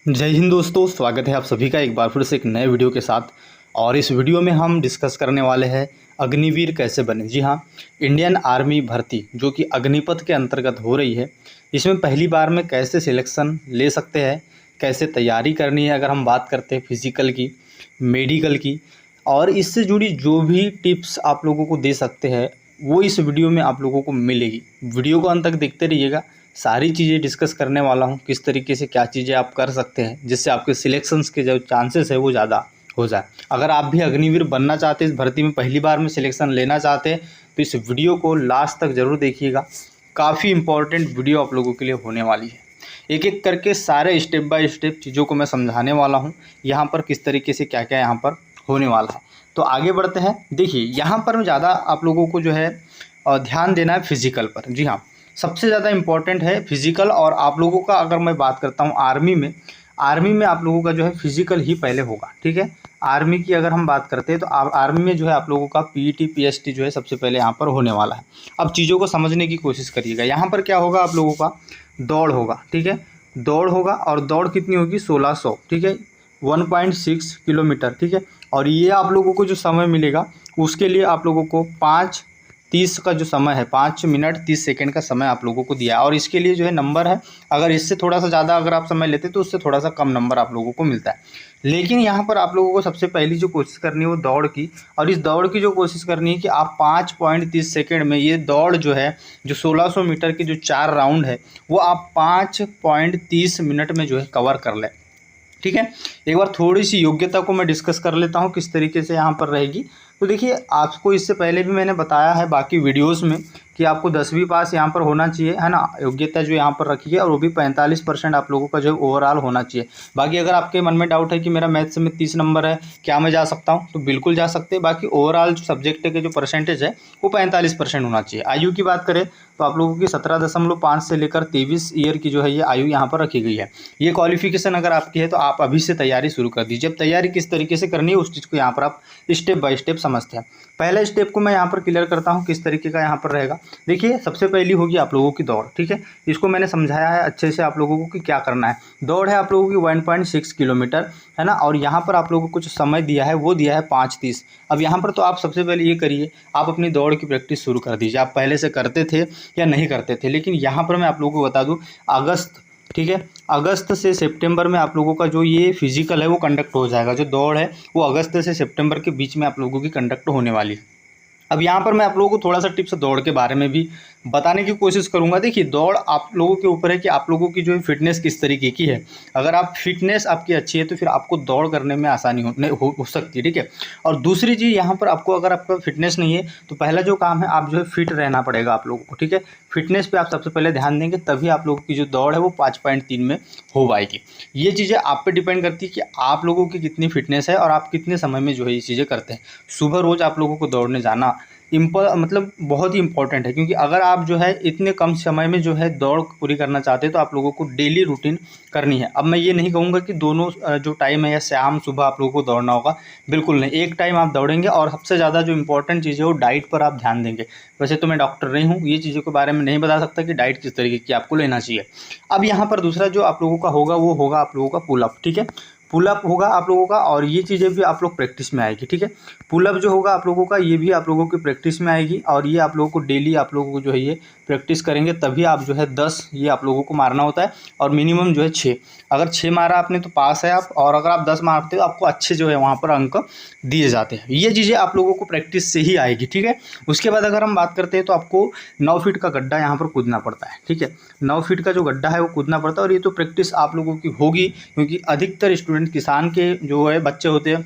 जय हिंद दोस्तों, स्वागत है आप सभी का एक बार फिर से एक नए वीडियो के साथ। और इस वीडियो में हम डिस्कस करने वाले हैं अग्निवीर कैसे बने। जी हाँ, इंडियन आर्मी भर्ती जो कि अग्निपथ के अंतर्गत हो रही है, इसमें पहली बार में कैसे सिलेक्शन ले सकते हैं, कैसे तैयारी करनी है, अगर हम बात करते हैं फिजिकल की, मेडिकल की, और इससे जुड़ी जो भी टिप्स आप लोगों को दे सकते हैं वो इस वीडियो में आप लोगों को मिलेगी। वीडियो को अंत तक देखते रहिएगा, सारी चीज़ें डिस्कस करने वाला हूँ, किस तरीके से क्या चीज़ें आप कर सकते हैं जिससे आपके सिलेक्शंस के जो चांसेस है वो ज़्यादा हो जाए। अगर आप भी अग्निवीर बनना चाहते हैं, इस भर्ती में पहली बार में सिलेक्शन लेना चाहते हैं, तो इस वीडियो को लास्ट तक ज़रूर देखिएगा। काफ़ी इंपॉर्टेंट वीडियो आप लोगों के लिए होने वाली है। एक एक करके सारे स्टेप बाय स्टेप चीज़ों को मैं समझाने वाला हूँ, यहाँ पर किस तरीके से क्या क्या यहाँ पर होने वाला है। तो आगे बढ़ते हैं। देखिए, यहाँ पर ज़्यादा आप लोगों को जो है ध्यान देना है फिजिकल पर। जी हाँ, सबसे ज़्यादा इम्पॉर्टेंट है फिजिकल। और आप लोगों का अगर मैं बात करता हूँ आर्मी में आप लोगों का जो है फिजिकल ही पहले होगा। ठीक है, आर्मी की अगर हम बात करते हैं तो आर्मी में जो है आप लोगों का पीईटी पीएसटी जो है सबसे पहले यहाँ पर होने वाला है। अब चीज़ों को समझने की कोशिश करिएगा। यहाँ पर क्या होगा, आप लोगों का दौड़ होगा। ठीक है, दौड़ होगा और दौड़ कितनी होगी, 1600। ठीक है, 1.6 किलोमीटर। ठीक है, और ये आप लोगों को जो समय मिलेगा उसके लिए आप लोगों को 5:30 का जो समय है, 5 मिनट 30 सेकेंड का समय आप लोगों को दिया है। और इसके लिए जो है नंबर है, अगर इससे थोड़ा सा ज़्यादा अगर आप समय लेते तो उससे थोड़ा सा कम नंबर आप लोगों को मिलता है। लेकिन यहाँ पर आप लोगों को सबसे पहली जो कोशिश करनी है वो दौड़ की, और इस दौड़ की जो कोशिश करनी है कि आप 5.30 सेकेंड में ये दौड़ जो है, जो 1600 मीटर की जो 4 राउंड है वो आप 5.30 मिनट में जो है कवर कर लें। ठीक है, एक बार थोड़ी सी योग्यता को मैं डिस्कस कर लेता हूँ किस तरीके से यहाँ पर रहेगी। तो देखिए, आपको इससे पहले भी मैंने बताया है बाकी वीडियोस में कि आपको 10वीं पास यहाँ पर होना चाहिए, है ना। योग्यता जो यहाँ पर रखी है, और वो भी 45% आप लोगों का जो ओवरऑल होना चाहिए। बाकी अगर आपके मन में डाउट है कि मेरा मैथ्स में 30 नंबर है, क्या मैं जा सकता हूँ, तो बिल्कुल जा सकते हैं। बाकी ओवरऑल जो सब्जेक्ट के जो परसेंटेज है वो 45% होना चाहिए। आयु की बात करें तो आप लोगों की 17.5 से लेकर 23 ईयर की जो है ये आयु यहाँ पर रखी गई है। ये क्वालिफिकेशन अगर आपकी है तो आप अभी से तैयारी शुरू कर दीजिए। अब तैयारी किस तरीके से करनी है उस चीज़ को यहाँ पर आप स्टेप बाय स्टेप समझते हैं। पहला स्टेप को मैं यहाँ पर क्लियर करता हूँ किस तरीके का यहाँ पर रहेगा। देखिए, सबसे पहली होगी आप लोगों की दौड़। ठीक है, इसको मैंने समझाया है अच्छे से आप लोगों को कि क्या करना है। दौड़ है आप लोगों की 1.6 किलोमीटर, है ना। और यहाँ पर आप लोगों को कुछ समय दिया है, वो दिया है 5:30। अब यहाँ पर तो आप सबसे पहले ये करिए, आप अपनी दौड़ की प्रैक्टिस शुरू कर दीजिए। आप पहले से करते थे या नहीं करते थे, लेकिन यहाँ पर मैं आप लोगों को बता दूँ, अगस्त, ठीक है, अगस्त से सितंबर में आप लोगों का जो ये फिजिकल है वो कंडक्ट हो जाएगा। जो दौड़ है वो अगस्त से सितंबर के बीच में आप लोगों की कंडक्ट होने वाली है। अब यहाँ पर मैं आप लोगों को थोड़ा सा टिप्स दौड़ के बारे में भी बताने की कोशिश करूँगा। देखिए, दौड़ आप लोगों के ऊपर है कि आप लोगों की जो फिटनेस किस तरीके की है। अगर आप फिटनेस आपकी अच्छी है तो फिर आपको दौड़ करने में आसानी हो सकती है। ठीक है, और दूसरी चीज़ यहाँ पर आपको, अगर आपका फिटनेस नहीं है तो पहला जो काम है, आप जो है फिट रहना पड़ेगा आप लोगों को। ठीक है, फिटनेस पे आप सबसे पहले ध्यान देंगे, तभी आप लोगों की जो दौड़ है वो 5.3 में हो पाएगी। ये चीज़ें आप पे डिपेंड करती है कि आप लोगों की कितनी फिटनेस है और आप कितने समय में जो है ये चीज़ें करते हैं। सुबह रोज़ आप लोगों को दौड़ने जाना मतलब बहुत ही इंपॉर्टेंट है, क्योंकि अगर आप जो है इतने कम समय में जो है दौड़ पूरी करना चाहते हैं तो आप लोगों को डेली रूटीन करनी है। अब मैं ये नहीं कहूँगा कि दोनों जो टाइम है या शाम सुबह आप लोगों को दौड़ना होगा, बिल्कुल नहीं। एक टाइम आप दौड़ेंगे, और सबसे ज़्यादा जो इंपॉर्टेंट चीज़ है वो डाइट पर आप ध्यान देंगे। वैसे तो मैं डॉक्टर नहीं हूँ, ये चीज़ों के बारे में नहीं बता सकता कि डाइट किस तरीके की आपको लेना चाहिए। अब यहाँ पर दूसरा जो आप लोगों का होगा वो होगा आप लोगों का पुलअप। ठीक है, पुलअप होगा आप लोगों का, और ये चीज़ें भी आप लोग प्रैक्टिस में आएगी। ठीक है, पुलअप जो होगा आप लोगों का, ये भी आप लोगों की प्रैक्टिस में आएगी, और ये आप लोगों को डेली आप लोगों को जो है ये प्रैक्टिस करेंगे तभी आप जो है 10 ये आप लोगों को मारना होता है, और मिनिमम जो है 6। अगर 6 मारा आपने तो पास है आप, और अगर आप 10 मारते हो आपको अच्छे जो है वहाँ पर अंक दिए जाते हैं। ये चीज़ें आप लोगों को प्रैक्टिस से ही आएगी। ठीक है, उसके बाद अगर हम बात करते हैं तो आपको 9 फीट का गड्ढा यहाँ पर कूदना पड़ता है। ठीक है, 9 फीट का जो गड्ढा है वो कूदना पड़ता है, और ये तो प्रैक्टिस आप लोगों की होगी, क्योंकि अधिकतर स्टूडेंट किसान के जो है बच्चे होते हैं,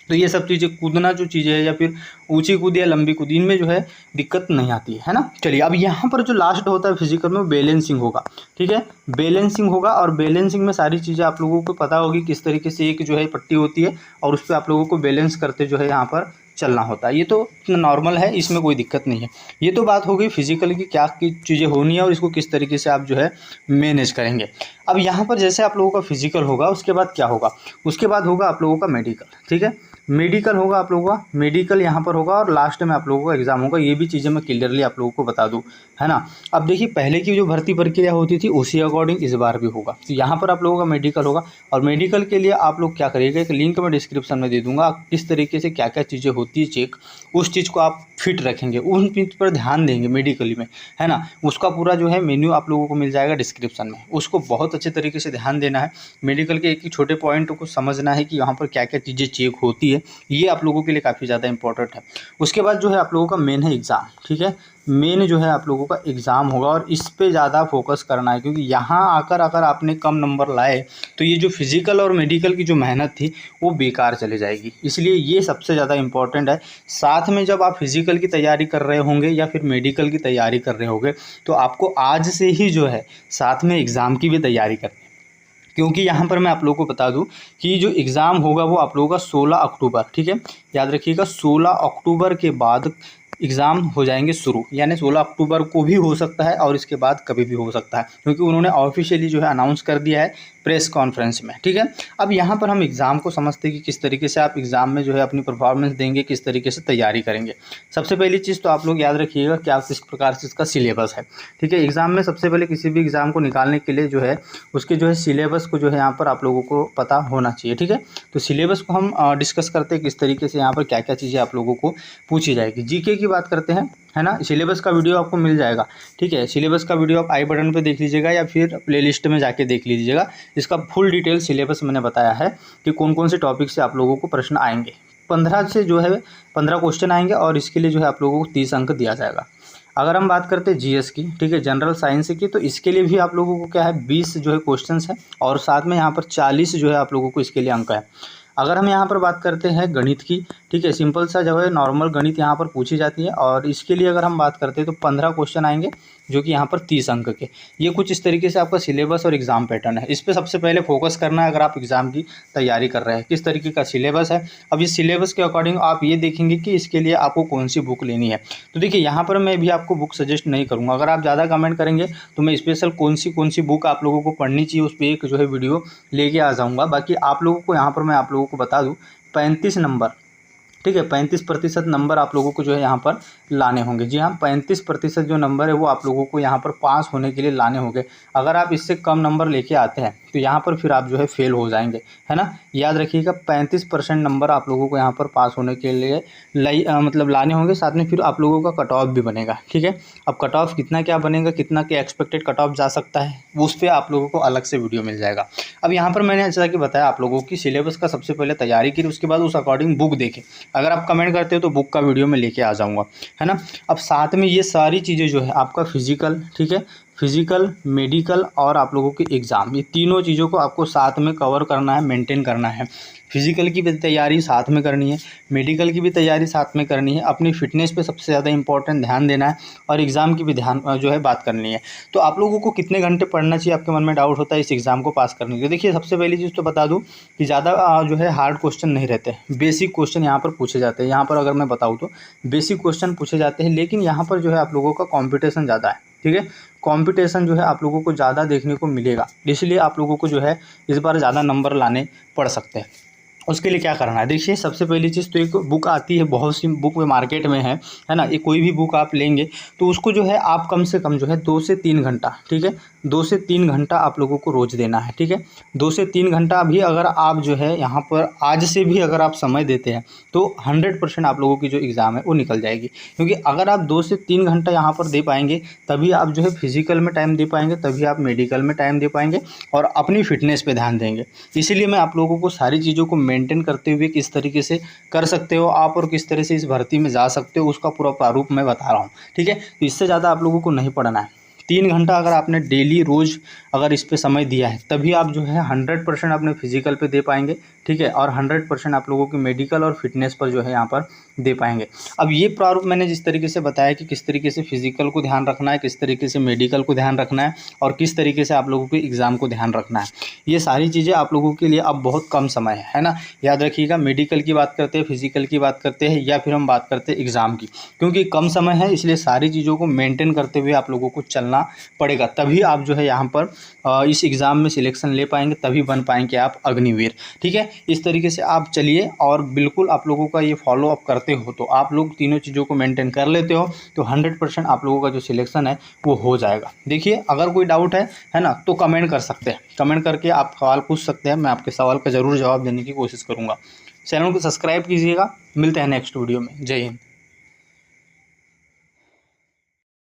तो ये सब चीज़ें कूदना जो चीज़ें है, या फिर ऊंची कूद या लंबी कूद, इनमें जो है दिक्कत नहीं आती है ना। चलिए, अब यहाँ पर जो लास्ट होता है फिजिकल में, बैलेंसिंग होगा। ठीक है, बैलेंसिंग होगा, और बैलेंसिंग में सारी चीज़ें आप लोगों को पता होगी किस तरीके से एक जो है पट्टी होती है, और उस पर आप लोगों को बैलेंस करते जो है यहाँ पर चलना होता है। ये तो नॉर्मल है, इसमें कोई दिक्कत नहीं है। ये तो बात हो गई फिजिकल की क्या की चीज़ें होनी है और इसको किस तरीके से आप जो है मैनेज करेंगे। अब यहाँ पर जैसे आप लोगों का फिजिकल होगा, उसके बाद क्या होगा, उसके बाद होगा आप लोगों का मेडिकल। ठीक है, मेडिकल होगा आप लोगों का, मेडिकल यहाँ पर होगा और लास्ट में आप लोगों का एग्जाम होगा। ये भी चीज़ें मैं क्लियरली आप लोगों को बता दूँ, है ना। अब देखिए पहले की जो भर्ती प्रक्रिया होती थी उसी अकॉर्डिंग इस बार भी होगा। तो यहाँ पर आप लोगों का मेडिकल होगा और मेडिकल के लिए आप लोग क्या करिएगा, एक लिंक मैं डिस्क्रिप्शन में दे दूँगा, किस तरीके से क्या क्या चीज़ें होती है चेक, उस चीज़ को आप फिट रखेंगे, उन चीज़ पर ध्यान देंगे मेडिकली में, है ना। उसका पूरा जो है मेन्यू आप लोगों को मिल जाएगा डिस्क्रिप्शन में, उसको बहुत अच्छे तरीके से ध्यान देना है। मेडिकल के एक ही छोटे पॉइंट को समझना है कि यहाँ पर क्या क्या चीज़ें चेक होती है, ये आप लोगों के लिए काफ़ी ज़्यादा इंपॉर्टेंट है। उसके बाद जो है आप लोगों का मेन है एग्ज़ाम। ठीक है, मेन जो है आप लोगों का एग्ज़ाम होगा और इस पे ज़्यादा फोकस करना है, क्योंकि यहाँ आकर अगर आपने कम नंबर लाए तो ये जो फिज़िकल और मेडिकल की जो मेहनत थी वो बेकार चली जाएगी। इसलिए ये सबसे ज़्यादा इम्पॉर्टेंट है। साथ में जब आप फिज़िकल की तैयारी कर रहे होंगे या फिर मेडिकल की तैयारी कर रहे होंगे तो आपको आज से ही जो है साथ में एग्ज़ाम की भी तैयारी करनी है। क्योंकि यहाँ पर मैं आप लोगों को बता दूं कि जो एग्ज़ाम होगा वो आप लोगों का 16 अक्टूबर, ठीक है, याद रखिएगा 16 अक्टूबर के बाद एग्ज़ाम हो जाएंगे शुरू, यानी 16 अक्टूबर को भी हो सकता है और इसके बाद कभी भी हो सकता है, क्योंकि उन्होंने ऑफिशियली जो है अनाउंस कर दिया है प्रेस कॉन्फ्रेंस में। ठीक है, अब यहाँ पर हम एग्ज़ाम को समझते हैं कि किस तरीके से आप एग्ज़ाम में जो है अपनी परफॉर्मेंस देंगे, किस तरीके से तैयारी करेंगे। सबसे पहली चीज़ तो आप लोग याद रखिएगा कि आप किस प्रकार से इसका सिलेबस है। ठीक है, एग्ज़ाम में सबसे पहले किसी भी एग्ज़ाम को निकालने के लिए जो है उसके जो है सिलेबस को जो है यहाँ पर आप लोगों को पता होना चाहिए। ठीक है, तो सिलेबस को हम डिस्कस करते हैं किस तरीके से यहाँ पर क्या क्या चीज़ें आप लोगों को पूछी जाएगी। जीके की बात करते हैं, है ना। सिलेबस का वीडियो आपको मिल जाएगा। ठीक है, सिलेबस का वीडियो आप आई बटन पे देख लीजिएगा या फिर प्लेलिस्ट में जाके देख लीजिएगा। इसका फुल डिटेल सिलेबस मैंने बताया है कि कौन कौन से टॉपिक से आप लोगों को प्रश्न आएंगे। 15 से जो है 15 क्वेश्चन आएंगे और इसके लिए जो है आप लोगों को 30 अंक दिया जाएगा। अगर हम बात करते हैं जीएस की, ठीक है, जनरल साइंस की, तो इसके लिए भी आप लोगों को क्या है 20 जो है क्वेश्चंस है और साथ में यहाँ पर 40 जो है आप लोगों को इसके लिए अंक है। अगर हम यहाँ पर बात करते हैं गणित की, ठीक है, सिंपल सा जो है नॉर्मल गणित यहाँ पर पूछी जाती है और इसके लिए अगर हम बात करते हैं तो 15 क्वेश्चन आएंगे जो कि यहाँ पर 30 अंक के। ये कुछ इस तरीके से आपका सिलेबस और एग्ज़ाम पैटर्न है। इस पर सबसे पहले फोकस करना है अगर आप एग्ज़ाम की तैयारी कर रहे हैं, किस तरीके का सिलेबस है। अब इस सिलेबस के अकॉर्डिंग आप ये देखेंगे कि इसके लिए आपको कौन सी बुक लेनी है। तो देखिए यहाँ पर मैं भी आपको बुक सजेस्ट नहीं करूँगा, अगर आप ज़्यादा कमेंट करेंगे तो मैं स्पेशल कौन सी बुक आप लोगों को पढ़नी चाहिए उस पर एक जो है वीडियो लेके आ जाऊँगा। बाकी आप लोगों को यहाँ पर मैं आप लोगों को बता दूँ 35 नंबर, ठीक है, 35% नंबर आप लोगों को जो है यहाँ पर लाने होंगे। जी हाँ, 35% जो नंबर है वो आप लोगों को यहाँ पर पास होने के लिए लाने होंगे। अगर आप इससे कम नंबर लेके आते हैं तो यहाँ पर फिर आप जो है फेल हो जाएंगे, है ना। याद रखिएगा 35% नंबर आप लोगों को यहाँ पर पास होने के लिए मतलब लाने होंगे। साथ में फिर आप लोगों का कट ऑफ भी बनेगा। ठीक है, अब कट ऑफ कितना क्या बनेगा, कितना क्या एक्सपेक्टेड कट ऑफ जा सकता है, उस पर आप लोगों को अलग से वीडियो मिल जाएगा। अब यहाँ पर मैंने जैसा कि बताया आप लोगों की सिलेबस का सबसे पहले तैयारी की, उसके बाद उस अकॉर्डिंग बुक देखें। अगर आप कमेंट करते हो तो बुक का वीडियो मैं लेके आ जाऊँगा, है ना। अब साथ में ये सारी चीज़ें जो है आपका फिजिकल, ठीक है, फिजिकल, मेडिकल और आप लोगों की एग्ज़ाम, ये तीनों चीज़ों को आपको साथ में कवर करना है, मेंटेन करना है। फिजिकल की भी तैयारी साथ में करनी है, मेडिकल की भी तैयारी साथ में करनी है, अपनी फिटनेस पे सबसे ज़्यादा इंपॉर्टेंट ध्यान देना है और एग्ज़ाम की भी ध्यान जो है बात करनी है। तो आप लोगों को कितने घंटे पढ़ना चाहिए, आपके मन में डाउट होता है इस एग्ज़ाम को पास करने के लिए। देखिए सबसे पहली चीज़ तो बता दूँ कि ज़्यादा जो है हार्ड क्वेश्चन नहीं रहते, बेसिक क्वेश्चन यहाँ पर पूछे जाते हैं। यहाँ पर अगर मैं बताऊँ तो बेसिक क्वेश्चन पूछे जाते हैं, लेकिन यहाँ पर जो है आप लोगों का कॉम्पिटिशन ज़्यादा है। ठीक है, कंपटीशन जो है आप लोगों को ज़्यादा देखने को मिलेगा, इसलिए आप लोगों को जो है इस बार ज़्यादा नंबर लाने पड़ सकते हैं। उसके लिए क्या करना है, देखिए सबसे पहली चीज़ तो एक बुक आती है, बहुत सी बुक मार्केट में है ना। ये कोई भी बुक आप लेंगे तो उसको जो है आप कम से कम जो है 2 से 3 घंटा, ठीक है, 2 से 3 घंटा आप लोगों को रोज़ देना है। ठीक है, 2 से 3 घंटा भी अगर आप जो है यहाँ पर आज से भी अगर आप समय देते हैं तो 100% आप लोगों की जो एग्ज़ाम है वो निकल जाएगी। क्योंकि अगर आप 2 से 3 घंटा यहाँ पर दे पाएंगे तभी आप जो है फिजिकल में टाइम दे पाएंगे, तभी आप मेडिकल में टाइम दे पाएंगे और अपनी फिटनेस पे ध्यान देंगे। इसीलिए मैं आप लोगों को सारी चीज़ों को मेंटेन करते हुए किस तरीके से कर सकते हो आप और किस तरह से इस भर्ती में जा सकते हो उसका पूरा प्रारूप मैं बता रहा हूँ। ठीक है, तो इससे ज़्यादा आप लोगों को नहीं पढ़ना है। 3 घंटा अगर आपने डेली रोज़ अगर इस पे समय दिया है तभी आप जो है 100% अपने फिजिकल पे दे पाएंगे। ठीक है, और 100% आप लोगों की मेडिकल और फिटनेस पर जो है यहाँ पर दे पाएंगे। अब ये प्रारूप मैंने जिस तरीके से बताया कि किस तरीके से फिजिकल को ध्यान रखना है, किस तरीके से मेडिकल को ध्यान रखना है और किस तरीके से आप लोगों के एग्ज़ाम को ध्यान रखना है, ये सारी चीज़ें आप लोगों के लिए अब बहुत कम समय है ना। याद रखिएगा, मेडिकल की बात करते हैं, फिजिकल की बात करते हैं या फिर हम बात करते हैं एग्ज़ाम की, क्योंकि कम समय है इसलिए सारी चीज़ों को मेंटेन करते हुए आप लोगों को चलना पड़ेगा, तभी आप जो है यहाँ पर इस एग्ज़ाम में सिलेक्शन ले पाएंगे, तभी बन पाएंगे आप अग्निवीर। ठीक है, इस तरीके से आप चलिए और बिल्कुल आप लोगों का ये फॉलो अप करते हो तो आप लोग तीनों चीज़ों को मेंटेन कर लेते हो तो 100% आप लोगों का जो सिलेक्शन है वो हो जाएगा। देखिए, अगर कोई डाउट है ना, तो कमेंट कर सकते हैं, कमेंट करके आप सवाल पूछ सकते हैं, मैं आपके सवाल का ज़रूर जवाब देने की कोशिश करूँगा। चैनल को सब्सक्राइब कीजिएगा। मिलते हैं नेक्स्ट वीडियो में। जय हिंद।